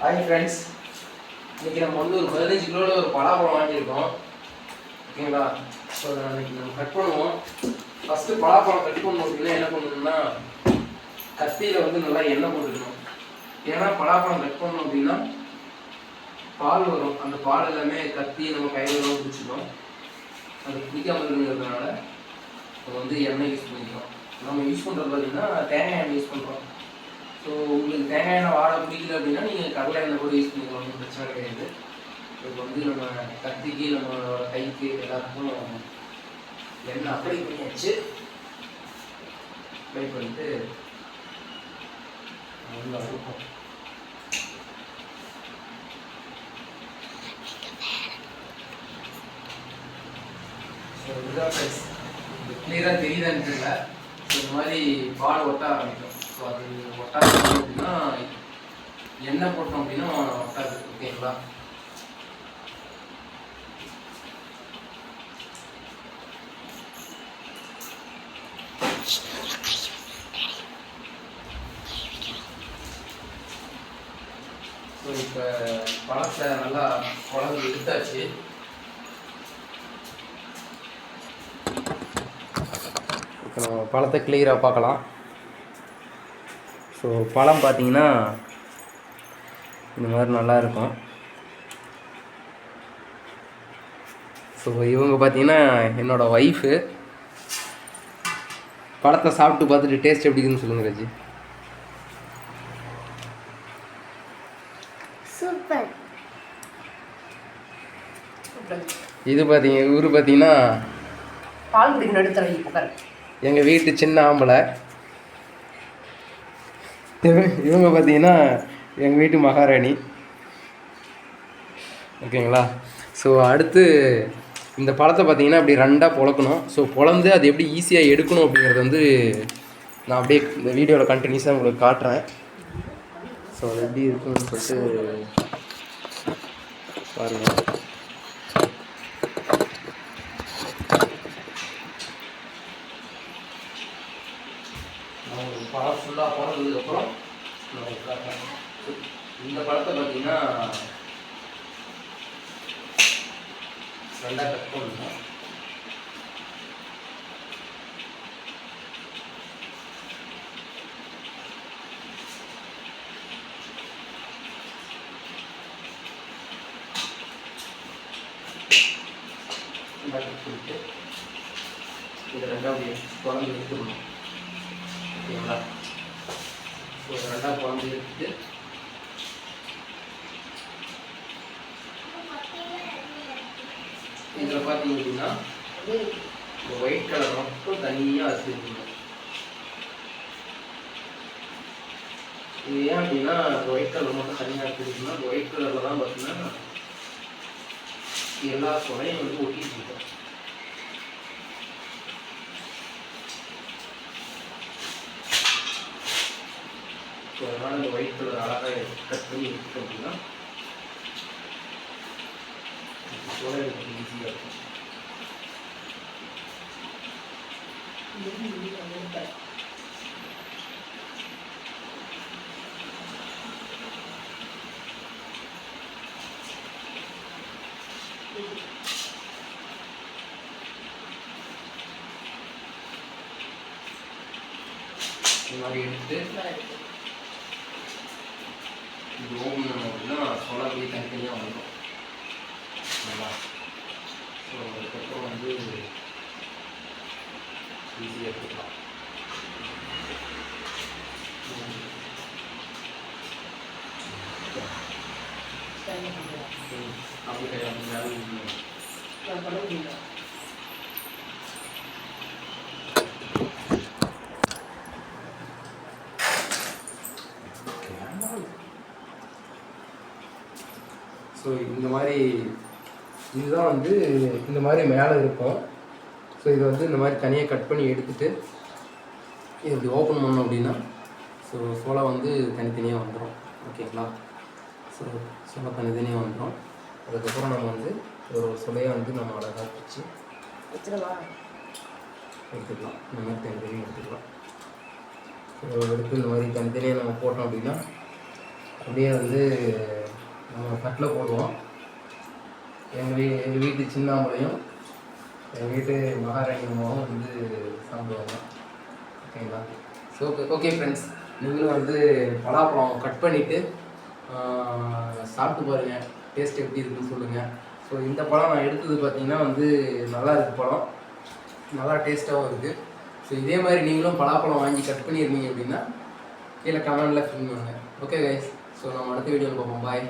Hi friends, இன்றைக்கி நம்ம வந்து ஒரு 15 கிலோவில் ஒரு பலாப்பழம் வாங்கியிருக்கோம். ஓகேங்களா? ஸோ அதை இன்றைக்கி நம்ம கட் பண்ணுவோம். ஃபஸ்ட்டு பலாப்பழம் கட் பண்ணணும் அப்படின்னா என்ன பண்ணணும்னா, கத்தியில் வந்து நல்லா எண்ணெய் போட்டுக்கணும். ஏன்னா பலாப்பழம் கட் பண்ணணும் அப்படின்னா பால் வரும். அந்த பால் எல்லாமே கத்தி நம்ம கையில் பிடிச்சிடும். அது பிடிக்காமல் இருக்குங்கிறதுனால நம்ம வந்து எண்ணெய் யூஸ் பண்ணிக்கிறோம். நம்ம யூஸ் பண்ணுறது பார்த்திங்கன்னா தேங்காய் எண்ணெய் யூஸ் பண்ணுறோம். ஸோ உங்களுக்கு தேங்காய் எண்ணெய் வாட பிடிக்கல அப்படின்னா நீங்கள் கடலை எண்ணெய் கூட யூஸ் பண்ணிக்கலாம், ஒன்றும் பிரச்சனை கிடையாது. இப்போ வந்து நம்ம கத்திக்கு நம்மளோட கைக்கு எல்லாத்துக்கும் எண்ணெய் அப்ளை பண்ணியாச்சு. அப்ளை பண்ணிட்டு நல்லா இருக்கும். ஸோ இதுதான் ப்ரைஸ். இது கிளியராக தெரியுதான்னு தெரியல. ஸோ இந்த மாதிரி பால் ஒட்ட ஆரம்பிக்கும். ஸோ அது ஒட்டாது அப்படின்னா எண்ணெய் போட்டோம் அப்படின்னா ஒட்டாது. ஓகேங்களா? ஸோ இப்போ பழத்தை நல்லா குழம்பு எடுத்தாச்சு. இப்போ நம்ம பழத்தை கிளியராக பார்க்கலாம். ஸோ பழம் பார்த்தீங்கன்னா இந்த மாதிரி நல்லா இருக்கும். ஸோ இவங்க பார்த்தீங்கன்னா என்னோடய ஒய்ஃபு. பழத்தை சாப்பிட்டு பார்த்துட்டு டேஸ்ட் எப்படி இருக்குன்னு சொல்லுங்கள் ரஜி. சூப்பர். இது பார்த்தீங்க, இவர் பார்த்தீங்கன்னா பால் குடிக்கணும் எடுத்துற எங்கள் வீட்டு சின்ன ஆம்பளை. இவங்க பார்த்தீங்கன்னா எங்கள் வீட்டு மகாராணி. ஓகேங்களா? ஸோ அடுத்து இந்த பழத்தை பார்த்தீங்கன்னா அப்படி ரெண்டாக பொழக்கணும். ஸோ பொழந்து அது எப்படி ஈஸியாக எடுக்கணும் அப்படிங்கிறது வந்து நான் அப்படியே இந்த வீடியோவில் கண்டினியூஸாக உங்களுக்கு காட்டுறேன். ஸோ அது எப்படி இருக்குன்னு சொல்லிட்டு பாருங்கள். பழம் ஃபுல்லாக பிறந்ததுக்கப்புறம் இந்த பழத்தை பார்த்தீங்கன்னா ரெண்டாக கட் பண்ணணும். கட் பண்ணிட்டு இது ரெண்டாவது குழம்பு எடுத்துக்கணும். ஓகேங்களா? ஸோ ரெண்டாக குழம்பு எடுத்துட்டு இதில் பார்த்தீங்க அப்படின்னா இந்த ஒயிட் கலர் மட்டும் தனியாக வச்சுருக்கணும். இது ஏன் அப்படின்னா அந்த ஒயிட் கலர் மட்டும் தனியாக வச்சுருக்கணும்னா அந்த ஒயிட் கலரில் தான் பார்த்தீங்கன்னா எல்லா சுவையும் வந்து ஒட்டிட்டு இருக்கோம். ஸோ அதனால் இந்த ஒயிட் கலர் அழகாக கட் பண்ணி எடுத்துட்டோம் அப்படின்னா சுவை ஈஸியாக இருக்கும். இந்த மாதிரி எடுத்துட்டு இது ஓப்பன் பண்ணோம் அப்படின்னா சொலை அப்படியே தனித்தனியாக வந்துடும். நல்லா. ஸோ அதுக்கப்புறம் வந்து ஈஸியாக எடுத்துக்கலாம். அப்படி ஸோ இந்த மாதிரி இதுதான் வந்து இந்த மாதிரி மேலே இருக்கும். ஸோ இதை வந்து இந்த மாதிரி தனியாக கட் பண்ணி எடுத்துகிட்டு இது இப்படி ஓப்பன் பண்ணோம் அப்படின்னா ஸோ சோளை வந்து தனித்தனியாக வந்துடும். ஓகேங்களா? ஸோ சோளை தனித்தனியாக வந்துடும். அதுக்கப்புறம் நம்ம வந்து ஒரு சுளையை வந்து நம்ம அழகாக பிடிச்சி எடுத்துக்கலாம். இந்த மாதிரி தனித்தனியாக எடுத்துக்கலாம். ஸோ எடுத்து இந்த மாதிரி தனித்தனியாக நம்ம போட்டோம் அப்படின்னா அப்படியே வந்து நம்ம தட்டில் போடுவோம். எங்கள் வீட்டு சின்னாம்பளையும் எங்கள் வீட்டு மகாராணி அம்மாவும் வந்து சாப்பிடுவாங்க. ஓகேங்களா? ஸோ ஓகே ஃப்ரெண்ட்ஸ், நீங்களும் வந்து பலாப்பழம் கட் பண்ணிவிட்டு சாப்பிட்டு பாருங்கள், டேஸ்ட் எப்படி இருக்குன்னு சொல்லுங்கள். ஸோ இந்த பழம் நான் எடுத்தது பார்த்திங்கன்னா வந்து நல்லா இருக்குது, பழம் நல்லா டேஸ்ட்டாகவும் இருக்குது. ஸோ இதே மாதிரி நீங்களும் பலாப்பழம் வாங்கி கட் பண்ணியிருந்தீங்க அப்படின்னா கீழே கமெண்டில் ஃபில் பண்ணுங்கள். ஓகே கைஸ், ஸோ நம்ம அடுத்த வீடியோவில் பார்ப்போம். பாய்.